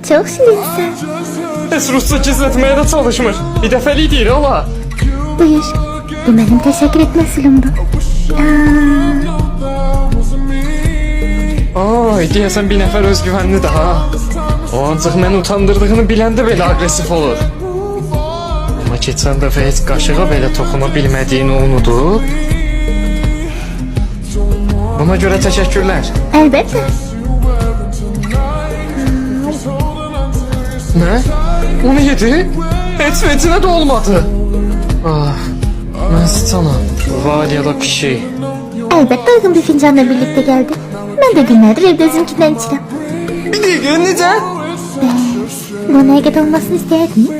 Çok şirinsin. Heç Rusça gizlətməyə də çalışmır. Bir dəfəlik deyir ola. Buyur. Bu benim teşekkür etme usulüm bu. Ay, deyəsən bir nəfər özgüvənlidir ha. O ancaq məni utandırdığını biləndə belə agresif olur. Amma keçən dəfə heç qaşığa belə toxuna bilmədiyini unudub. Buna görə təşəkkürlər. Elbette. Nə? Onu yedi? Heç vecinə də olmadı. Ah, mən sıçanam. Valya da pişik. Elbette uygun bir fincanla birlikte geldi. Ben de günlerdir evde bizimkinden içirim. Bir dəqiqə, necə? Bana Ege'de olmasını isterdin.